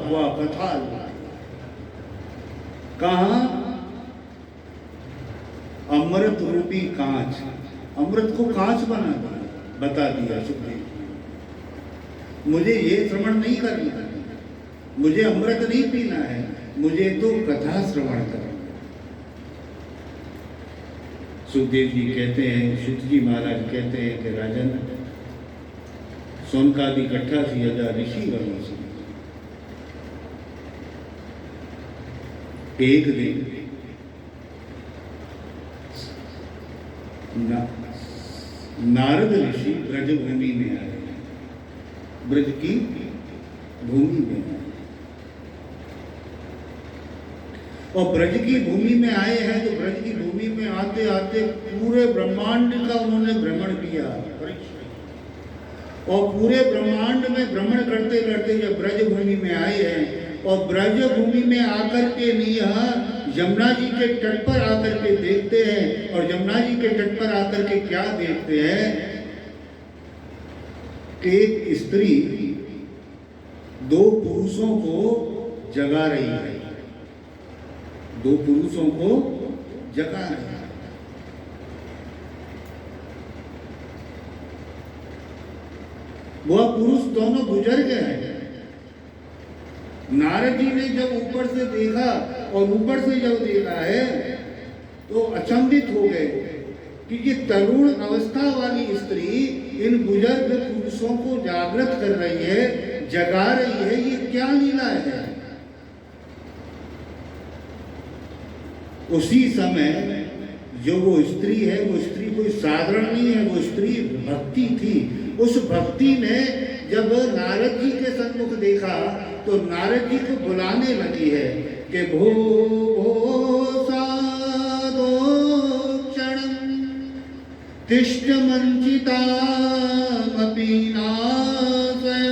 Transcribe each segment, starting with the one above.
हुआ कथा। कहाँ? अमृत रूपी कांच, अमृत को कांच बना दिया, बता दिया सुखदेव। मुझे ये श्रवण नहीं करना है, मुझे अमृत नहीं पीना है, मुझे तो कथा श्रवण करना। सुखदेव जी कहते हैं, सुत जी महाराज कहते हैं कि राजन, सोनकादि इकट्ठा किया जा ऋषि वर्णों से। एक दिन नारद ऋषि ब्रज भूमि में आए, ब्रज की भूमि में आए, और ब्रज की भूमि में आए हैं तो ब्रज की भूमि में आते आते पूरे ब्रह्मांड का उन्होंने भ्रमण किया, और पूरे ब्रह्मांड में भ्रमण करते करते जब ब्रज भूमि में आए हैं, और ब्रज भूमि में आकर के यहाँ यमुना जी के तट पर आकर के देखते हैं, और यमुना जी के तट पर आकर के क्या देखते हैं कि एक स्त्री दो पुरुषों को जगा रही है, दो पुरुषों को जगा रही है। वह पुरुष दोनों बुजुर्ग हैं। नारद जी ने जब ऊपर से देखा, और ऊपर से जब देखा है तो अचंभित हो गए कि ये तरुण अवस्था वाली स्त्री इन बुजुर्ग पुरुषों को जागृत कर रही है, जगा रही है, ये क्या लीला है। उसी समय जो वो स्त्री है, वो स्त्री कोई साधारण नहीं है, वो स्त्री भक्ति थी। उस भक्ति ने जब नारद जी के सन्मुख देखा तो नारद जी को बुलाने लगी है कि भो भो साधो क्षणं तिष्ठ मंचितामपि नाशय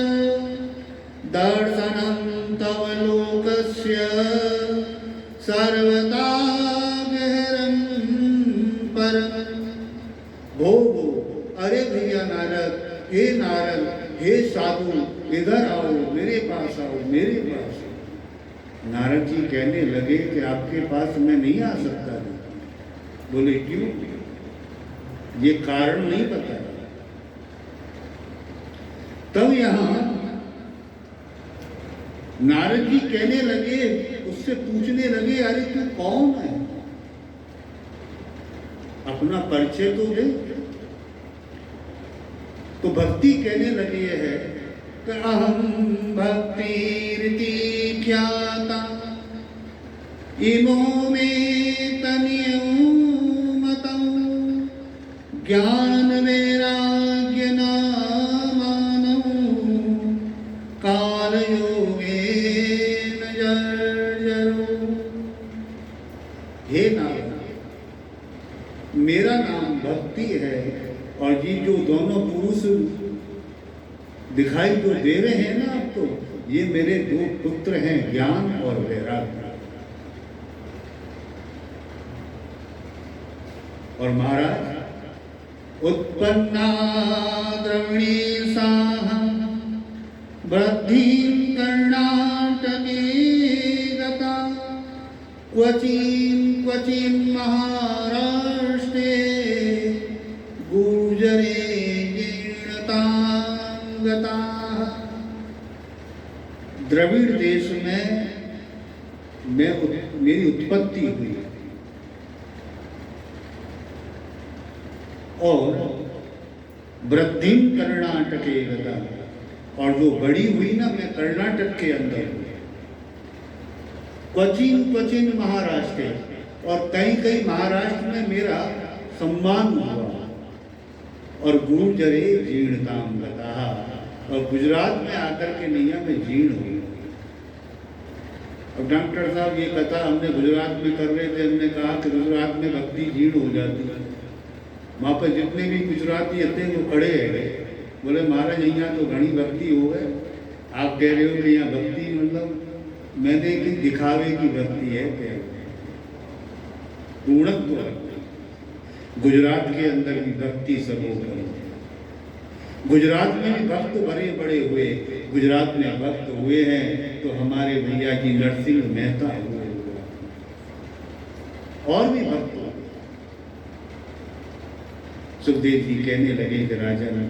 दर्शनं तव लोकस्य सर्वदा गहरं परम। भो भो, अरे भैया नारद, हे नारद, हे साधु, इधर आओ, मेरे पास आओ, मेरे पास। नारद जी कहने लगे कि आपके पास मैं नहीं आ सकता। बोले क्यों? ये कारण नहीं पता। तब यहां नारद जी कहने लगे, उससे पूछने लगे, अरे तू कौन है, अपना परिचय तो दे। तो भक्ति कहने लगी है कि अहम भक्तिरिति ख्याता इमो में तनियो मतौ ज्ञान वैराग्य नामानौ काल योगेन जर्जरो। हे नाम, मेरा नाम भक्ति है, और ये जो दोनों पुरुष दिखाई जो दे रहे हैं ना आपको, ये मेरे दो पुत्र हैं, ज्ञान और वैराग्य। और महाराज, उत्पन्ना द्रविणी साहं वृद्धिं कर्णाटके गता क्वचिन् क्वचिन् महाराष्ट्रे गुर्जरे जीर्णतां गताः। द्रविड़ देश में मेरी उत्पत्ति हुई, और वृद्धिं कर्णाटके गता, और जो बड़ी हुई ना, मैं कर्नाटक के अंदर हुई। क्वचिन क्वचिन महाराष्ट्र, और कई कई महाराष्ट्र में मेरा सम्मान हुआ। और गुर्जरे जीर्णताम गता, और गुजरात में आकर के नैया में जीर्ण हुई। अब डॉक्टर साहब ये कथा हमने गुजरात में कर रहे थे, हमने कहा कि गुजरात में भक्ति जीर्ण हो जाती है। वहाँ पर जितने भी गुजराती थे वो खड़े हैं, बोले महाराज यहाँ तो घनी भक्ति हो गए, आप कह रहे हो कि यहाँ भक्ति मतलब मैंने कि दिखावे की भक्ति है क्या? पूर्णत्व भक्ति गुजरात के अंदर की भक्ति सब हो गई। गुजरात में भी भक्त बड़े बड़े हुए, गुजरात में भक्त हुए हैं तो हमारे भैया जी नरसिंह मेहता हुए, और भी भक्त हुए। सुखदेव जी कहने लगे कि राजन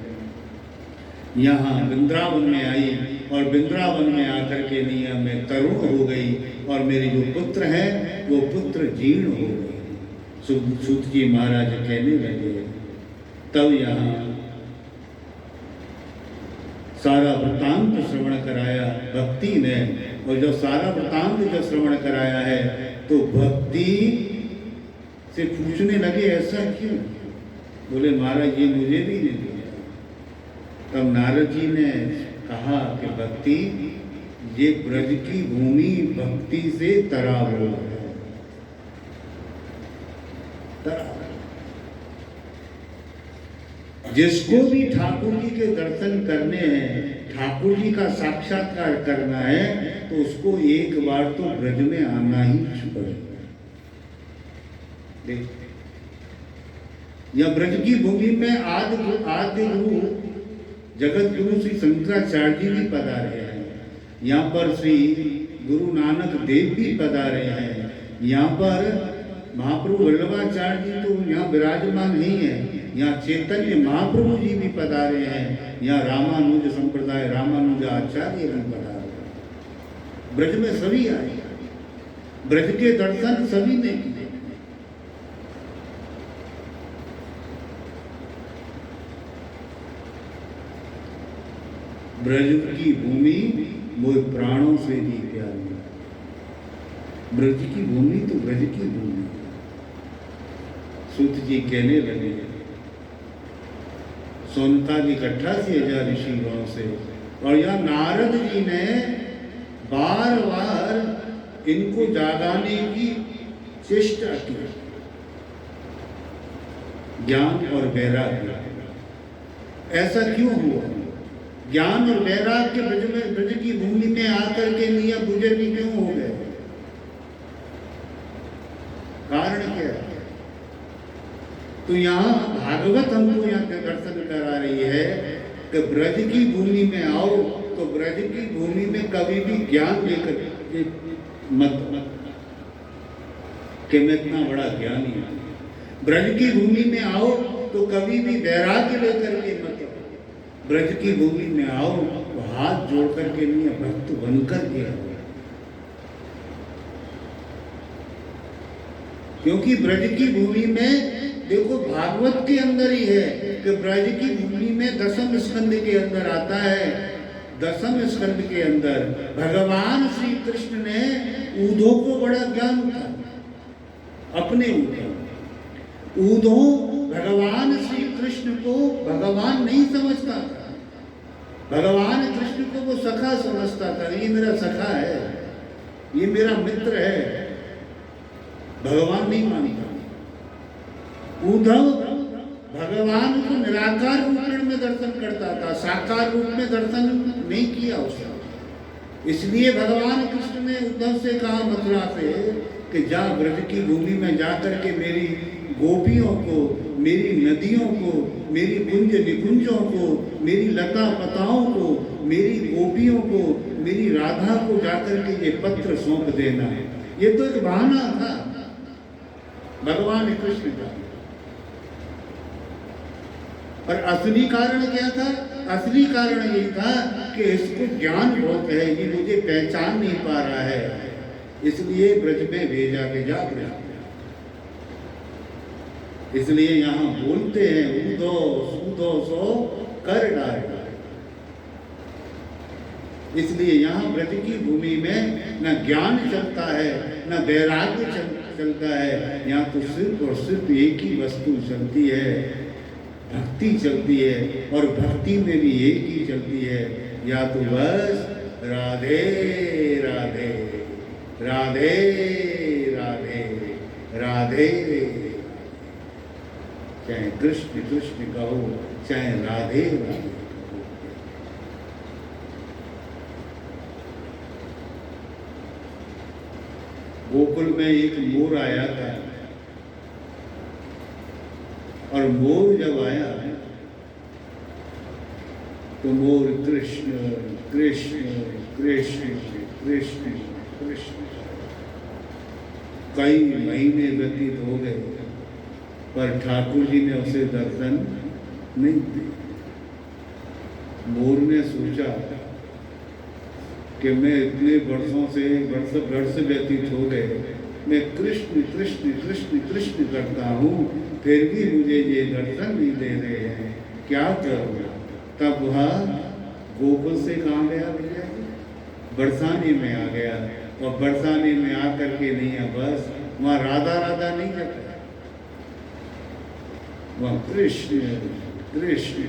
यहाँ वृंदावन में आई और वृंदावन में आकर के लिया मैं तरुण हो गई और मेरे जो पुत्र हैं वो पुत्र जीर्ण हो गए। सूत जी महाराज कहने लगे, तब यहाँ सारा वृतांत श्रवण कराया भक्ति ने, और जब सारा वृतांत जब श्रवण कराया है तो भक्ति से पूछने लगे ऐसा क्यों? बोले महाराज ये मुझे भी नहीं दिया। तब नारद जी ने कहा कि भक्ति ये ब्रज की भूमि भक्ति से तरा हुआ है, जिसको भी ठाकुर जी के दर्शन करने हैं, ठाकुर जी का साक्षात्कार करना है तो उसको एक बार तो ब्रज में आना ही पड़ेगा। यह ब्रज की भूमि में आदि गुरु जगत गुरु श्री शंकराचार्य जी भी पधारे हैं, यहाँ पर श्री गुरु नानक देव भी पधारे हैं, यहाँ पर महाप्रभु वल्लभाचार्य जी तो यहाँ विराजमान नहीं है, यहाँ चैतन्य महाप्रभु जी भी पधारे हैं, यहाँ रामानुज संप्रदाय रामानुज आचार्य भी पधारे हैं। ब्रज में सभी आए, ब्रज के दर्शन सभी ने किए। ब्रज की भूमि वो प्राणों से भी प्यारी, ब्रज की भूमि तो ब्रज की भूमि। सूत जी कहने लगे, सोनता जी 88,000 ऋषिगणों से, और यह नारद जी ने बार बार इनको जागाने की चेष्टा की। ज्ञान और वैराग्य ऐसा क्यों हुआ? ज्ञान और वैराग्य ब्रज की भूमि में आकर के नियम बुजुर्ग क्यों हो गए? कारण क्या है? तो यहाँ भागवत हमको यहाँ दर्शन करा रही है कि ब्रज की भूमि में आओ तो ब्रज की भूमि में कभी भी ज्ञान लेकर मत कि मैं इतना बड़ा ज्ञानी हूँ। ब्रज की भूमि में आओ तो कभी भी वैराग्य लेकर के मत। ब्रज की भूमि में आओ तो हाथ जोड़ करके नहीं, भक्त बनकर के आओ, क्योंकि ब्रज की भूमि में देखो भागवत के अंदर ही है कि ब्रज की भूमि में दसम स्कंद के अंदर आता है। दसम स्कंद के अंदर भगवान श्री कृष्ण ने ऊधो को बड़ा ज्ञान था अपने ऊपर। ऊधो भगवान श्री कृष्ण को भगवान नहीं समझता था, भगवान कृष्ण को वो सखा समझता था। ये मेरा सखा है, ये मेरा मित्र है, भगवान नहीं मानता। उद्धव भगवान को निराकार रूप में दर्शन करता था, साकार रूप में दर्शन नहीं किया उसने। इसलिए भगवान कृष्ण ने उद्धव से कहा मथुरा से कि जा ब्रज की भूमि में जाकर के मेरी गोपियों को, मेरी नदियों को, मेरी कुंज निकुंजों को, मेरी लता पताओं को, मेरी गोपियों को, मेरी राधा को जाकर के ये पत्र सौंप देना है। ये तो एक बहाना था भगवान कृष्ण का, और असली कारण क्या था? असली कारण ये था कि इसको ज्ञान बहुत है, ये मुझे पहचान नहीं पा रहा है, इसलिए ब्रज में भेजा के जा ब्रज। इसलिए यहाँ बोलते हैं ऊधो सूधो सो कर डाल। इसलिए यहाँ ब्रज की भूमि में न ज्ञान चलता है न वैराग्य चलता है, यहाँ तो सिर्फ और सिर्फ एक ही वस्तु चलती है, भक्ति चलती है। और भक्ति में भी एक ही चलती है, या तो बस राधे राधे राधे राधे राधे, चाहे कृष्ण कृष्ण कहो, चाहे राधे राधे। गोकुल में एक मोर आया था, और मोर जब आया तो मोर कृष्ण कृष्ण कृष्ण कृष्ण कृष्ण। कई महीने व्यतीत हो गए पर ठाकुर जी ने उसे दर्शन नहीं दिए। मोर ने सोचा कि मैं इतने वर्ष व्यतीत हो गए, मैं कृष्ण कृष्ण कृष्ण कृष्ण करता हूँ, फिर भी मुझे ये दर्शन नहीं दे रहे हैं, क्या करूँगा। तब वह गोकुल से कहाँ गया भैया? बरसाने में आ गया। और बरसाने में आकर के नहीं है बस वहाँ राधा राधा नहीं करता, वहाँ कृष्ण कृष्ण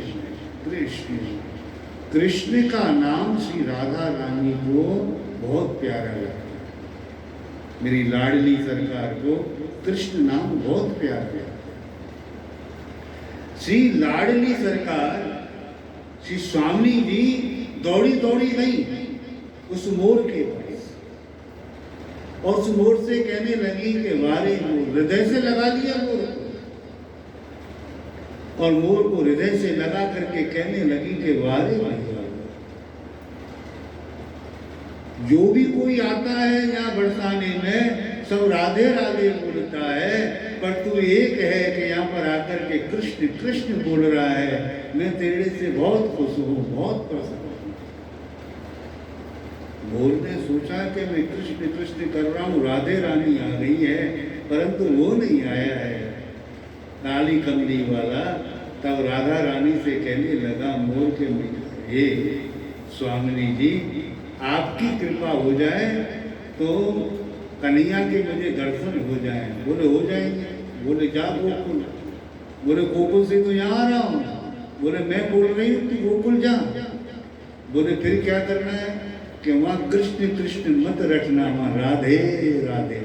कृष्ण। कृष्ण का नाम श्री राधा रानी को बहुत प्यारा लगता है। मेरी लाडली सरकार को कृष्ण नाम बहुत प्यारा लगता है। श्री लाडली सरकार श्री स्वामी जी दौड़ी दौड़ी गई उस मोर के पास और उस मोर से कहने लगी कि वारे मोर, हृदय से लगा लिया मोर को और मोर को हृदय से लगा करके कहने लगी कि वारे भैया, जो भी कोई आता है यहाँ बरसाने में सब राधे राधे बोलता है, पर तू एक है कि यहाँ पर आकर के कृष्ण कृष्ण बोल रहा है। मैं तेरे से बहुत खुश हूँ, बहुत प्रसन्न हूँ। मोर ने सोचा कि मैं कृष्ण कृष्ण कर रहा हूँ, राधे रानी आ गई है, परंतु वो नहीं आया है काली कमली वाला। तब राधा रानी से कहने लगा मोर के हे स्वामिनी जी, आपकी कृपा हो जाए तो कन्हैया के मुझे दर्शन हो जाए। बोले हो जाएंगे। बोले जा गोकुल। बोले गोकुल से तो यहाँ आ रहा हूँ। बोले मैं बोल रही हूँ तू गोकुल जा। बोले फिर क्या करना है कि वहाँ कृष्ण कृष्ण मत रखना, वहाँ राधे राधे।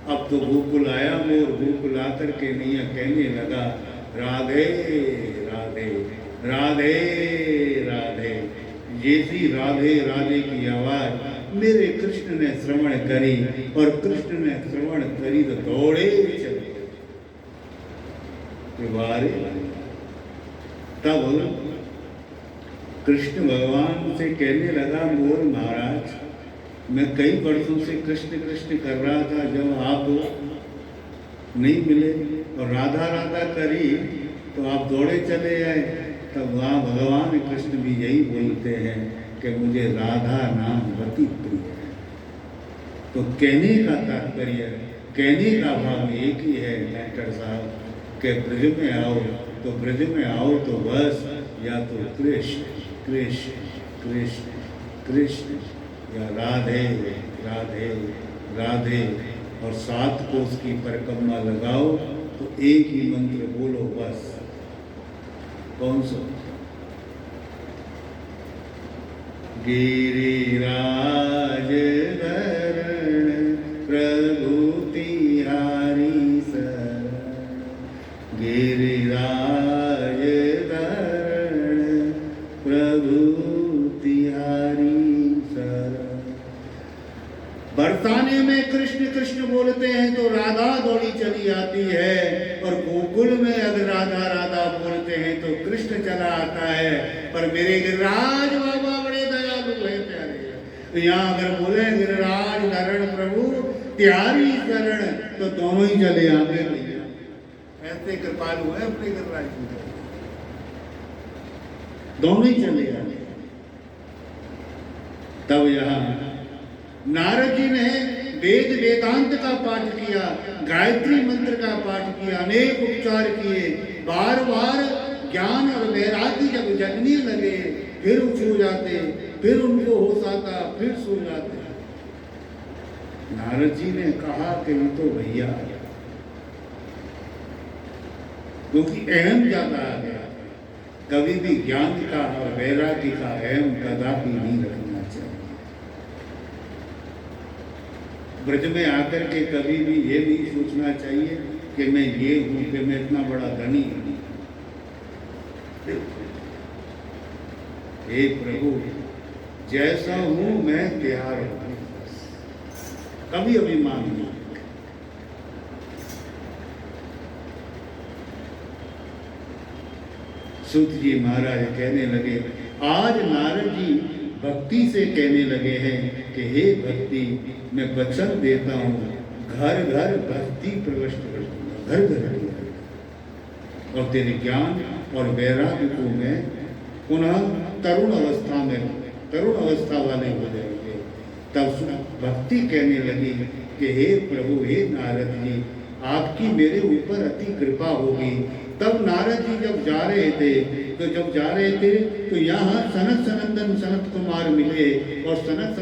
अब तो गोकुल आया मोर, गोकुल आकर के नैया कहने लगा राधे राधे राधे राधे। जैसी राधे राधे की आवाज मेरे कृष्ण ने श्रवण करी और कृष्ण ने श्रवण करी तो दौड़े चले। तब कृष्ण भगवान से कहने लगा मोर महाराज, मैं कई वर्षों से कृष्ण कृष्ण कर रहा था, जब आप नहीं मिले और राधा राधा करी तो आप दौड़े चले आए। तब वहाँ भगवान कृष्ण भी यही बोलते हैं कि मुझे राधा नाम अति प्रिय है। तो कहने का तात्पर्य, कहने का भाव एक ही है डॉक्टर साहब कि ब्रज में आओ तो ब्रज में आओ तो बस या तो कृष्ण कृष्ण कृष्ण कृष्ण या राधे राधे राधे और 7 कोस की परिक्रमा लगाओ तो एक ही मंत्र बोलो बस। कौन सा? गिरिराज धरण प्रभु तिहारी शरण, गिरिराज धरण प्रभु तिहारी शरण। बरसाने में कृष्ण कृष्ण बोलते हैं तो राधा दौड़ी चली आती है, और गोकुल में अगर राधा राधा बोलते हैं तो कृष्ण चला आता है। पर मेरे गिरिराज बाबा बड़े दयालु है, प्यारे। तो यहाँ अगर बोले गिरिराज धरण प्रभु तिहारी शरण तो दोनों ही चले आते भैया। ऐसे कृपालु है अपने गिरिराज, दोनों ही चले आते। तब यहाँ नारद जी ने वेद वेदांत का पाठ किया, गायत्री मंत्र का पाठ किया, अनेक उपचार किए। बार बार ज्ञान और वैराग्य जब जगने लगे फिर सो जाते, फिर उनको होश आता, फिर सो जाते। नारद जी ने कहा कि ये तो भैया, क्योंकि अहम ज्यादा आ गया। कभी भी ज्ञान का और वैराग्य का अहम कदापि नहीं रखना चाहिए। ब्रज में आकर के कभी भी ये नहीं सोचना चाहिए कि मैं ये हूं, कि मैं इतना बड़ा धनी हूं। हे प्रभु, जैसा हूं मैं तैयार हूं, कभी अभिमान नहीं। सूत जी महाराज कहने लगे आज नारद जी भक्ति से कहने लगे हैं कि हे भक्ति, मैं वचन देता हूँ, घर घर भक्ति प्रविष्ट कर दूंगा, घर घर और तेरे ज्ञान और वैराग्य को मैं पुनः तरुण अवस्था वाले हो जाएंगे। तब भक्ति कहने लगी कि हे प्रभु, हे नारद जी, आपकी मेरे ऊपर अति कृपा होगी। तब नारद जी जब जा रहे थे तो यहाँ सनत कुमार मिले, और सनत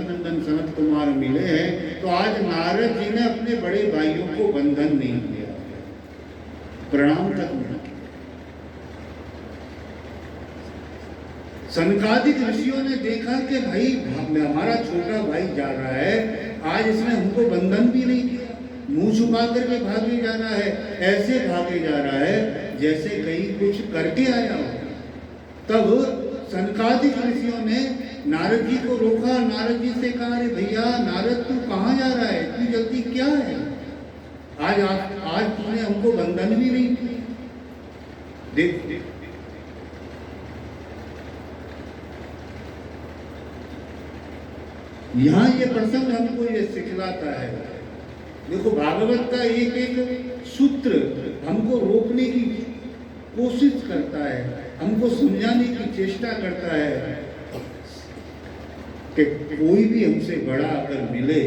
कुमार मिले हैं तो आज नारद जी ने अपने बड़े भाइयों को बंधन नहीं दिया, प्रणाम तक नहीं। सनकादिक ऋषियों ने देखा कि भाई हमारा छोटा भाई जा रहा है, आज इसने हमको बंधन भी नहीं किया, मुंह छुपा करके भागे जा रहा है, ऐसे भागे जा रहा है जैसे कहीं कुछ करके आया हो। तब सनकादिक ऋषियों ने नारद जी को रोका, नारद जी से कहा, अरे भैया नारद, तू कहाँ जा रहा है, इतनी जल्दी क्या है, आज तूने हमको बंधन भी नहीं किया। देख यहाँ ये प्रसंग हमको ये सिखलाता है। देखो, भागवत का एक एक सूत्र हमको रोकने की कोशिश करता है, हमको समझाने की चेष्टा करता है कि कोई भी हमसे बड़ा अगर मिले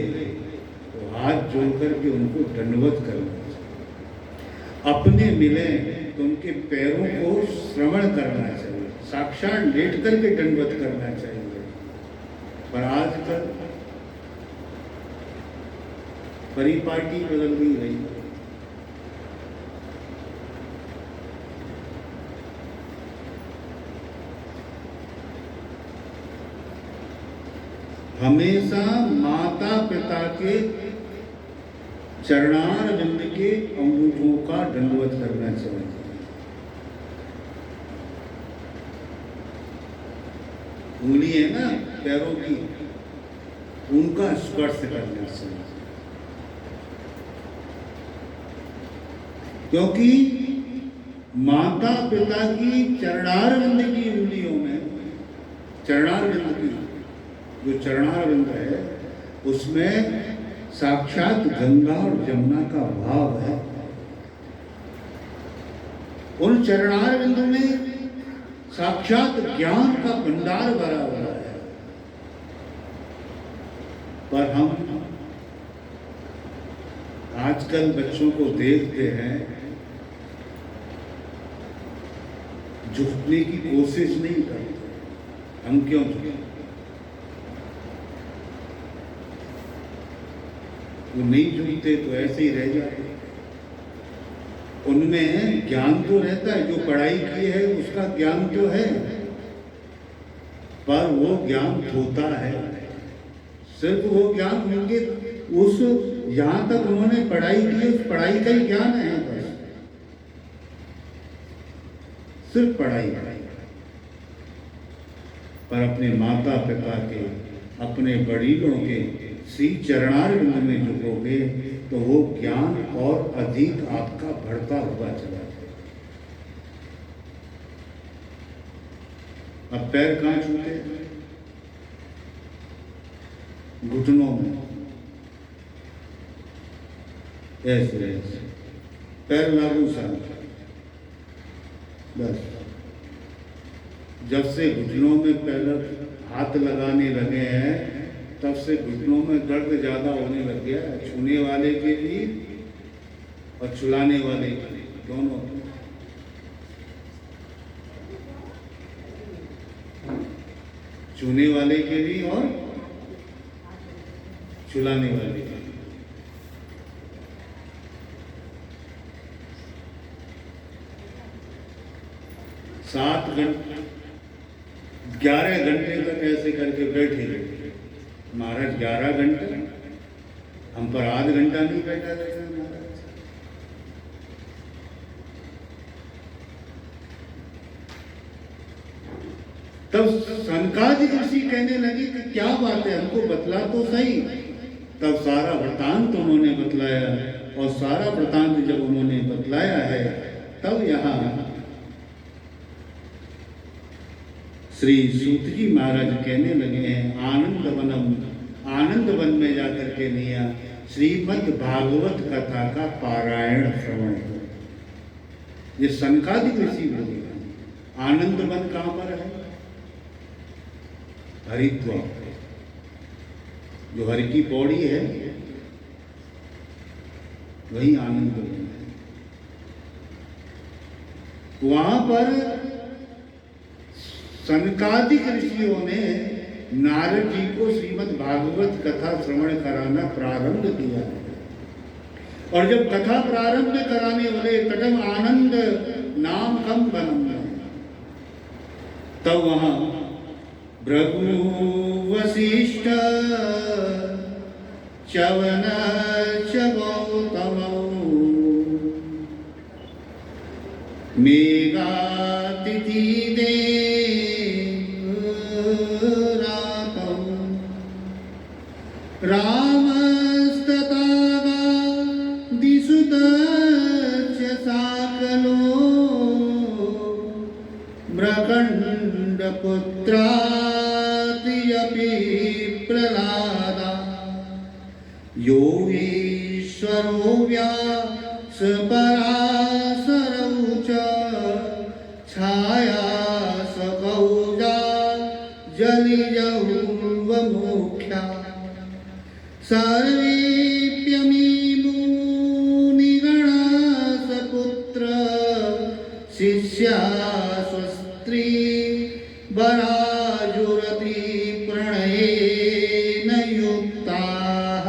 तो हाथ जोड़ करके उनको दंडवत करना चाहिए, अपने मिले तो उनके पैरों को श्रवण करना चाहिए, साक्षात लेट करके दंडवत करना चाहिए। पर आजकल परिपाटी बदल नहीं रही। हमेशा माता पिता के चरणारविंद के अंगूठों का दंडवत करना चाहिए। उंगली है ना पैरों की, उनका स्पर्श करना चाहिए, क्योंकि माता पिता की चरणारविंद की उंगलियों में, चरणारविंद की जो चरणारविंद है उसमें साक्षात गंगा और जमुना का भाव है। उन चरणारविंद में साक्षात ज्ञान का भंडार भरा हुआ है। पर हम आजकल बच्चों को देखते हैं, झुकने की कोशिश नहीं करते। हम क्यों झुके? वो नहीं झुकते तो ऐसे ही रह जाते। उनमें ज्ञान तो रहता है, जो पढ़ाई की है उसका ज्ञान तो है, पर वो ज्ञान होता है। सिर्फ वो ज्ञान उनके उस यहाँ तक उन्होंने पढ़ाई की, उस पढ़ाई का ही ज्ञान है, बस सिर्फ पढ़ाई। पर अपने माता पिता के, अपने बड़ीलों के श्री चरणारविंद में झुकोगे तो वो ज्ञान और अधिक आपका बढ़ता हुआ चला जाए। अब पैर कहाँ छूते? घुटनों में, ऐसे ऐसे पैर लागू सा। बस जब से घुटनों में पहले हाथ लगाने लगे हैं तब से घुटनों में दर्द ज्यादा होने लग गया है, छूने वाले के लिए और छुलाने वाले के लिए, दोनों। छूने वाले के लिए और छुलाने वाले के लिए। 7 घंटे 11 घंटे तक ऐसे करके बैठे रहे महाराज। 11 घंटे हम पर आध घंटा नहीं बैठा रहेगा महाराज। तब सनकादिक ऋषि कहने लगे कि क्या बात है, हमको बतला तो सही। तब सारा वृतांत उन्होंने बतलाया, और सारा वृतांत जब उन्होंने बतलाया है तब यहाँ श्री सूत जी महाराज कहने लगे हैं आनंद वन में जाकर के लिया श्रीमद् भागवत कथा का पारायण श्रवण। ये सनकादिक ऋषि बोले आनंद वन कहां पर है? हरिद्वार। जो हरि की पौड़ी है वही आनंद वन है। वहां पर सनकादिक ऋषियों ने नारद जी को श्रीमद् भागवत कथा श्रवण कराना प्रारंभ किया। और जब कथा प्रारंभ कराने वाले कदम आनंद नाम कम बनम, तब वहां भृगु वशिष्ठ च्यवन च गौतमौ मेघातिथि देवरातौ रामस्तथा दिसुत च साकलो मृकण्डपुत्रादि अपि प्रह्लादा यो ईश्वरो व्यासपराशरौ च छाया सकौजा जलिजहुर्वमुख्या सर्वेऽप्यमीमुनिगणा सपुत्र शिष्या स्वस्त्री बराजुरति प्रणयेन युक्ताः।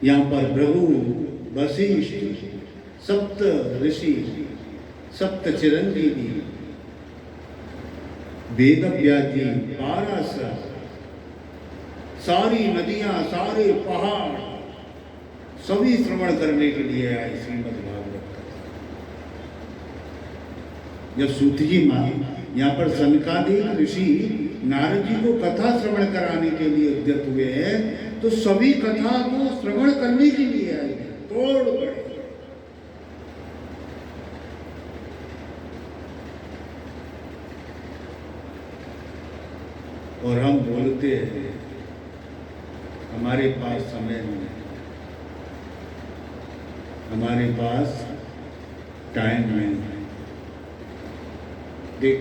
यहाँ पर प्रभु वशिष्ठ, सप्त ऋषि, सप्त चिरंजीवी, वेद व्यास जी, 12 सारी नदियां, सारे पहाड़ सभी श्रवण करने के लिए आए श्रीमद् भागवत कथा। जब सूत जी मां यहाँ पर सनकादिक ऋषि नारद जी को कथा श्रवण कराने के लिए उद्यत हुए हैं, तो सभी कथा को श्रवण करने के लिए आए, तोड़ पड़े। और हम बोलते हैं हमारे पास समय नहीं है, हमारे पास टाइम नहीं है। देख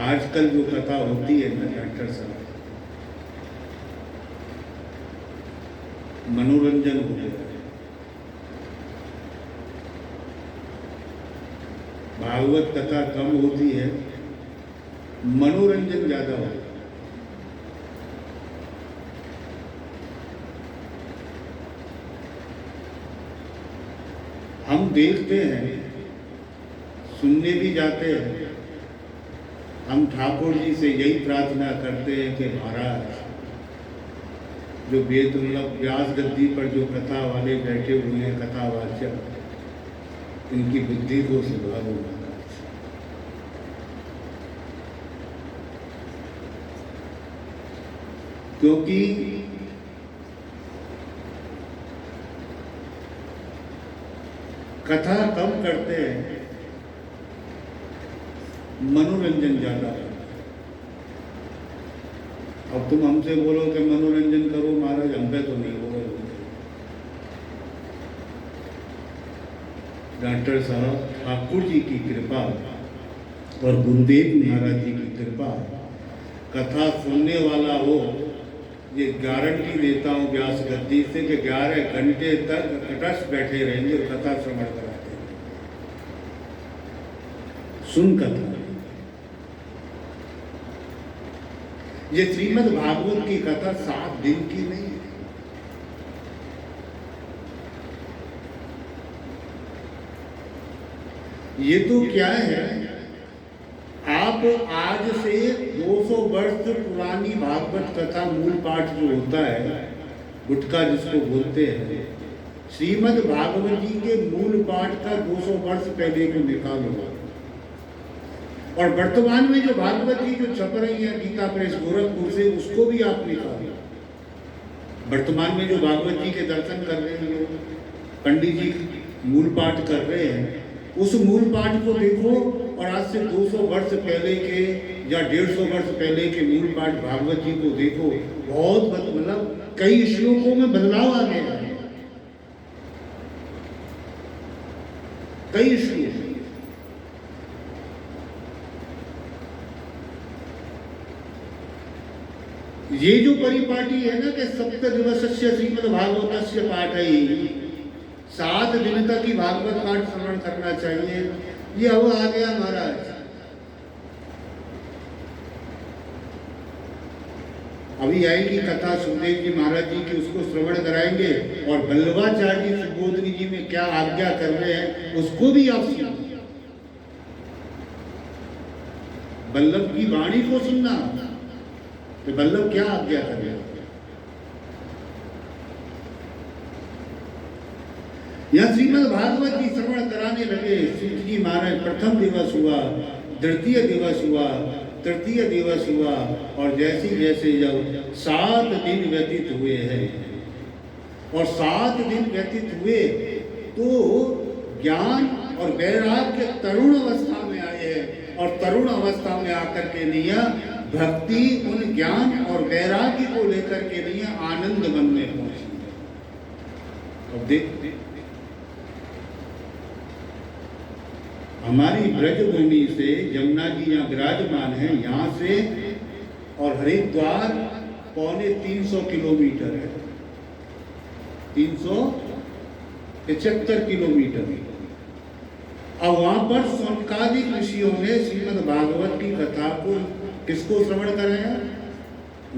आजकल जो कथा होती है ना डॉक्टर साहब, मनोरंजन हो गया है। भागवत कथा कम होती है, मनोरंजन ज्यादा होता है। हम देखते हैं, सुनने भी जाते हैं। हम ठाकुर जी से यही प्रार्थना करते हैं कि महाराज जो वेदुल्लभ व्यास गद्दी पर जो कथा वाले बैठे हुए हैं, कथावाचक, इनकी बुद्धि को सुधारो महाराज। क्योंकि कथा कम करते हैं, मनोरंजन ज्यादा है। अब तुम हमसे बोलो कि मनोरंजन करो महाराज, हम पे तो नहीं होगा। डॉक्टर साहब ठाकुर जी की कृपा और गुरुदेव महाराज जी की कृपा, कथा सुनने वाला हो, ये गारंटी देता हूँ व्यास गद्दी से कि 11 घंटे तक तटस्थ बैठे रहेंगे और कथा श्रवण कराते हैं। सुन कथा, ये श्रीमद् भागवत की कथा 7 दिन की नहीं है। ये तो क्या है, आप आज से 200 वर्ष पुरानी भागवत कथा मूल पाठ जो होता है, गुटका जिसको बोलते हैं, श्रीमद् भागवत जी के मूल पाठ का 200 वर्ष पहले को निकालो और वर्तमान में जो भागवत जी जो छप रही है गीता प्रेस गोरखपुर से, उसको भी आप निकालो। वर्तमान में जो भागवत जी के दर्शन कर रहे हैं लोग, पंडित जी मूल पाठ कर रहे हैं, उस मूल पाठ को देखो और आज से 200 वर्ष पहले के या 150 वर्ष पहले के मूल पाठ भागवत जी को देखो, बहुत मतलब कई श्लोकों में बदलाव आ गया है, कई श्लोक। ये जो परिपाटी है ना कि सप्त दिवसस्य श्रीमद् भागवतस्य पाठई, 7 दिन तक ही भागवत पाठ श्रवण करना चाहिए, ये अब आ गया महाराज। अभी आएगी कथा सुखदेव जी महाराज जी की, उसको श्रवण कराएंगे, और वल्लभाचार्य जी सुबोधनी जी में क्या आज्ञा कर रहे हैं उसको भी आप सुनो। वल्लभ की वाणी को सुनना तो वल्लभ क्या आज्ञा कर रहे हैं। यह श्रीमद् भागवत की श्रवण कराने लगे। सूत जी महाराज प्रथम दिवस हुआ, द्वितीय दिवस हुआ, तृतीय दिवस हुआ, और जैसे जैसे जब 7 दिन व्यतीत हुए हैं, और 7 दिन व्यतीत हुए तो ज्ञान और वैराग्य तरुण अवस्था में आए हैं, और तरुण अवस्था में आकर के लिया भक्ति उन ज्ञान और वैराग्य को लेकर के लिए आनंद मन में पहुंची। अब देख, हमारी ब्रजभूमि से यमुना जी यहाँ विराजमान है, यहाँ से और हरिद्वार 350 किलोमीटर है, 375 किलोमीटर। अब वहां पर सौनकादि ऋषियों ने श्रीमद् भागवत की कथा को किसको श्रवण कराया?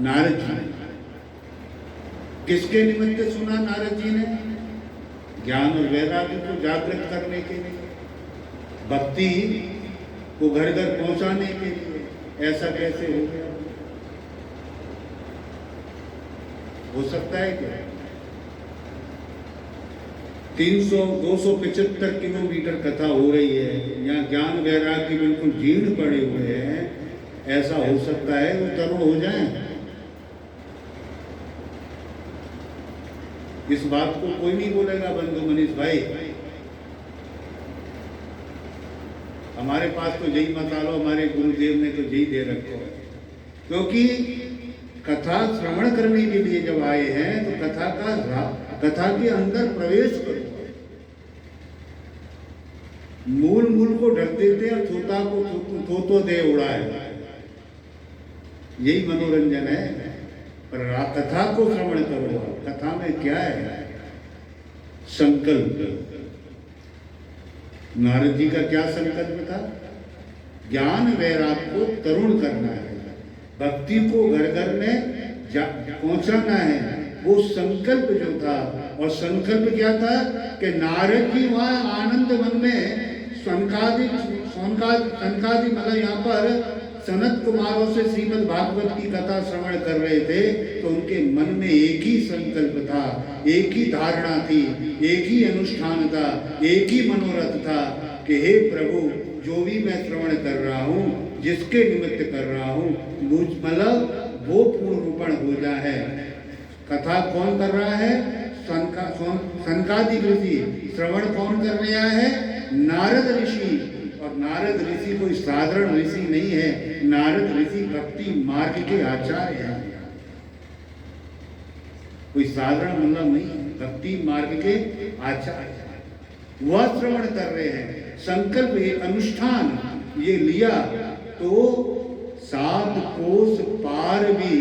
नारद जी ने। किसके निमित्त सुना नारद जी ने? ज्ञान और वैराग्य को जागृत करने के लिए, भक्ति को घर घर पहुंचाने के लिए। ऐसा कैसे हो गया? हो सकता है क्या? 275 किलोमीटर कथा हो रही है, यहाँ ज्ञान वैराग्य बिल्कुल जीर्ण पड़े हुए हैं, ऐसा हो सकता है वो तरुण हो जाए? इस बात को कोई नहीं बोलेगा बंधु मनीष भाई, हमारे पास तो यही मसालो हमारे गुरुदेव ने तो यही दे रखा है। क्योंकि कथा श्रवण करने के लिए जब आए हैं तो कथा के अंदर प्रवेश करो। मूल को ढक देते हैं, थोता को थोतो दे उड़ाए, यही मनोरंजन है। पर कथा को श्रवण करो। कथा में क्या है? संकल्प। नारद जी का क्या संकल्प था? ज्ञान वैराग्य को तरुण करना है, भक्ति को घर घर में पहुंचाना है, वो संकल्प जो था। और संकल्प क्या था कि नारद जी वहां आनंद मन में सनकादि मतलब यहाँ पर सनत कुमारों से श्रीमद् भागवत की कथा श्रवण कर रहे थे, तो उनके मन में एक ही संकल्प था, एक ही धारणा थी, एक ही अनुष्ठान था, एक ही मनोरथ था कि हे प्रभु, जो भी मैं श्रवण कर रहा हूँ, जिसके निमित्त कर रहा हूँ, मुझ मतलब वो पूर्ण रूपण हो जाए। कथा कौन कर रहा है? सनकादि ऋषि। श्रवण कौन कर रहा है? नारद ऋषि। और नारद ऋषि कोई साधारण ऋषि नहीं है, नारद ऋषि भक्ति मार्ग के आचार्य हैं। कोई साधारण मतलब नहीं, भक्ति मार्ग के आचार्य। वह श्रवण कर रहे हैं, संकल्प ये अनुष्ठान ये लिया तो 7 कोस पार भी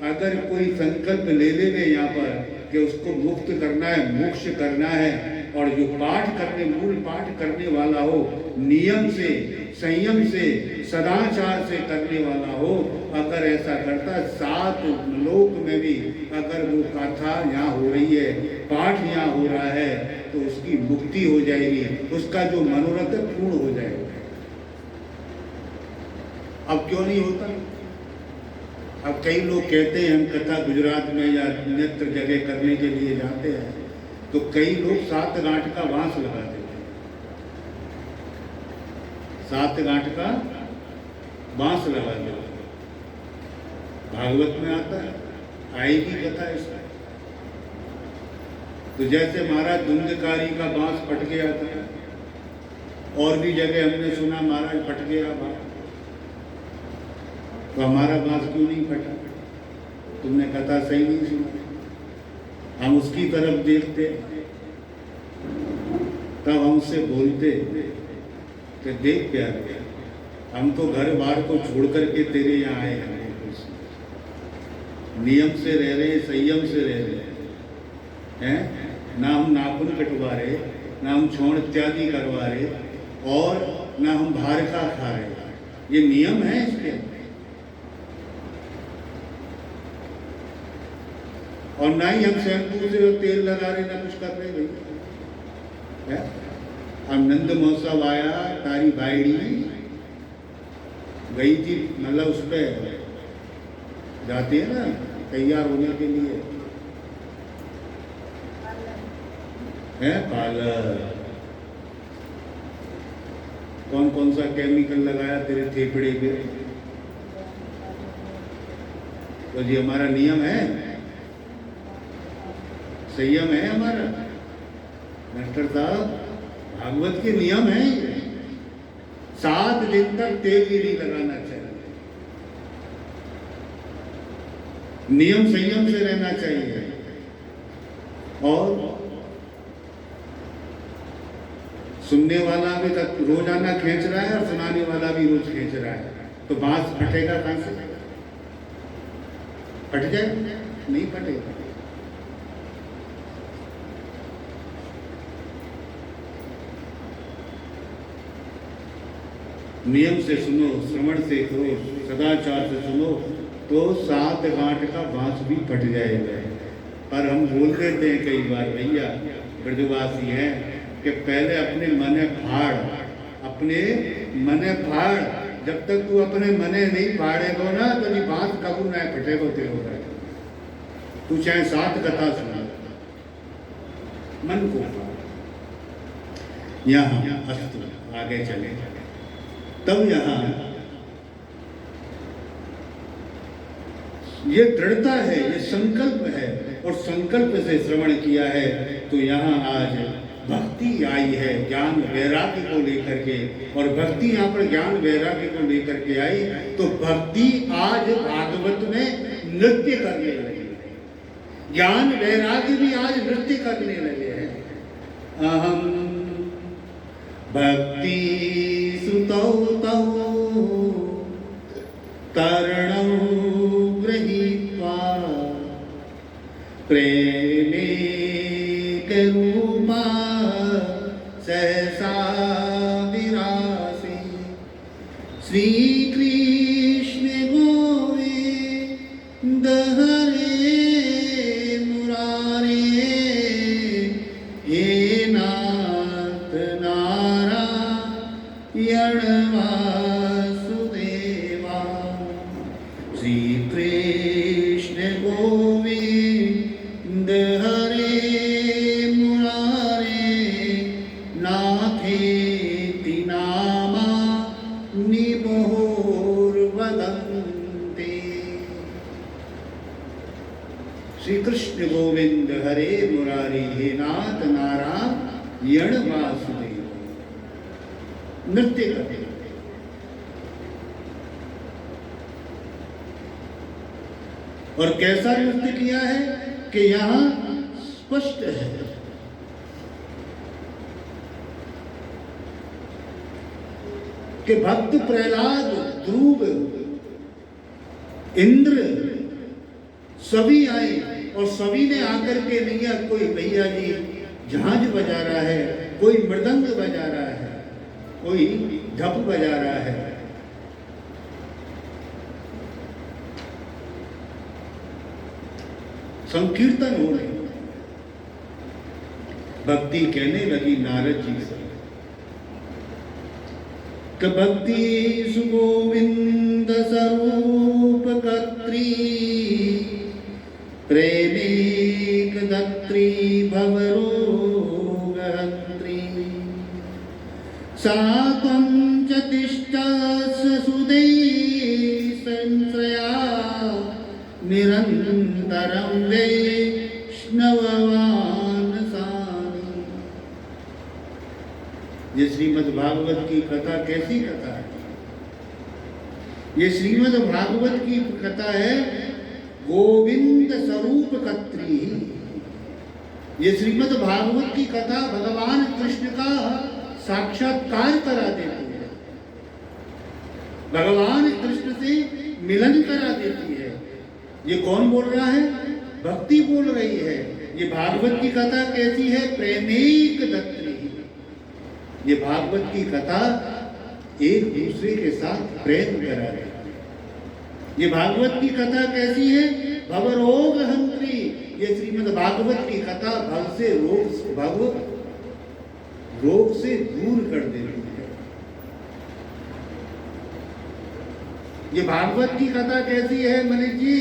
अगर कोई संकल्प ले लेवे यहाँ पर कि उसको मुक्त करना है, मोक्ष करना है, और जो पाठ करने मूल पाठ करने वाला हो, नियम से, संयम से, सदाचार से करने वाला हो, अगर ऐसा करता 7 लोक में भी अगर वो कथा यहाँ हो रही है, पाठ यहाँ हो रहा है, तो उसकी मुक्ति हो जाएगी, उसका जो मनोरथ है पूर्ण हो जाएगा। अब क्यों नहीं होता? अब कई लोग कहते हैं हम कथा गुजरात में या अन्यत्र जगह करने के लिए जाते हैं, तो कई लोग 7 गांठ का बांस लगा देते हैं, 7 गांठ का बांस लगा देते हैं। भागवत में आता है, आएगी कथा इसमें। तो जैसे महाराज धुंधकारी का बांस फट गया था, और भी जगह हमने सुना महाराज फट गया बांस, तो हमारा बांस क्यों नहीं फटा? तुमने कथा सही नहीं सुना। हम उसकी तरफ देखते, तब हम उससे बोलते कि देख प्यारे, हम तो घर बार को छोड़ करके तेरे यहाँ आए हैं, नियम से रह रहे, संयम से रह रहे हैं, ना हम नाखून कटवा रहे, ना हम छोड़ इत्यादि करवा रहे, और ना हम बाहर का खा रहे। ये नियम है इसके, और ना ही हम शैम्पू से तेल लगा रहे, ना कुछ कर रहे भाई। अब नंद महोत्सव आया, तारी बाइडी गई थी, मतलब उस पर जाती है ना तैयार होने के लिए, है पार्लर। कौन कौन सा केमिकल लगाया तेरे थेपड़े पे? तो जी हमारा नियम है, संयम है हमारा मास्टर साहब, भागवत के नियम है। 7 दिन तक तेल ही नहीं लगाना चाहिए, नियम संयम से रहना चाहिए। और सुनने वाला भी रोजाना खींच रहा है और सुनाने वाला भी रोज खींच रहा है, तो बांस फटेगा कहां से? फट जाए? नहीं फटेगा। नियम से सुनो, श्रवण से करो, सदाचार से सुनो, तो 7 गांठ का बांस भी फट जाएगा। पर हम बोल देते हैं कई बार, भैया ब्रजवासी हैं, कि पहले अपने मने फाड़, अपने मने फाड़। जब तक तू अपने मने नहीं फाड़ेगो ना, तो ये बांस कबू ना फटेगो तेरे को। तू चाहे 7 कथा सुना, मन को यहाँ अस्तु आगे चले। तब यहाँ ये दृढ़ता है, ये संकल्प है, और संकल्प से श्रवण किया है। तो यहाँ आज भक्ति आई है ज्ञान वैराग्य को लेकर के, और भक्ति यहाँ पर ज्ञान वैराग्य को लेकर के आई। तो भक्ति आज भागवत में नृत्य करने लगी, ज्ञान वैराग्य भी आज नृत्य करने लगे हैं। अहम भक्ति सुतौ तौ तरणौ गृहीत्वा प्रेमे रूपा सहसा विरासे श्री कृष्ण गोविंद हरे मुरारे हे नाथ नारायण वासुदेवा। श्री कृष्ण गोविंद हरे श्री कृष्ण गोविंद हरे मुरारी हे नाथ नारायण वासुदेव। नृत्य करते, और कैसा नृत्य किया है कि यहां स्पष्ट है कि भक्त प्रहलाद, ध्रुव, इंद्र सभी आए, और सभी ने आकर के लिया। कोई भैया जी झांझ बजा रहा है, कोई मृदंग बजा रहा है, कोई ढप बजा रहा है। संकीर्तन हो रहे। भक्ति कहने लगी नारद जी से कि भक्ति सुगोविंद स्वरूप कर्त्री प्रेमेक दत्री भवरोगहंत्री सात्वं च तिष्ठस्व सुदे संश्रया निरन्तरं वैष्णवमानसा। श्रीमद् भागवत की कथा कैसी कथा है? ये श्रीमद् भागवत की कथा है गोविंद स्वरूप कत्री। ये श्रीमद् भागवत की कथा भगवान कृष्ण का साक्षात्कार करा देती है, भगवान कृष्ण से मिलन करा देती है। ये कौन बोल रहा है? भक्ति बोल रही है। ये भागवत की कथा कैसी है? प्रेमीक दत्री। ये भागवत की कथा एक दूसरे के साथ प्रेम करा रही है। ये भागवत की कथा कैसी है? भवरोग हंत्री। ये श्रीमद् भागवत की कथा भव से रोग से दूर कर देती है। ये भागवत की कथा कैसी है मनीष जी?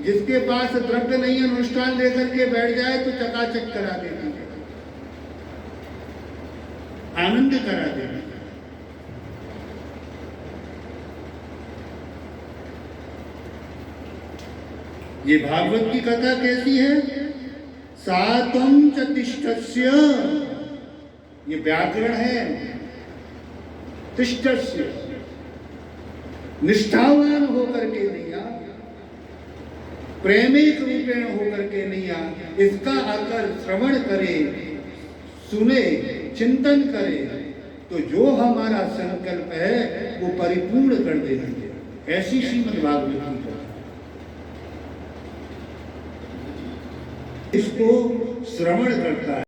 जिसके पास द्रव्य नहीं है, अनुष्ठान लेकर के बैठ जाए तो चकाचक करा देती है, आनंद करा देती है। ये भागवत की कथा कैसी है? सात्वं च तिष्ठस्य। ये व्याकरण है। तिष्ठस्य, निष्ठावान होकर के नहीं आ, प्रेमिक रूपेण होकर के नहीं आ, इसका आकर श्रवण करे, सुने, चिंतन करे तो जो हमारा संकल्प है वो परिपूर्ण कर देती है। ऐसी श्रीमद् भागवत की कथा। इसको श्रवण करता है।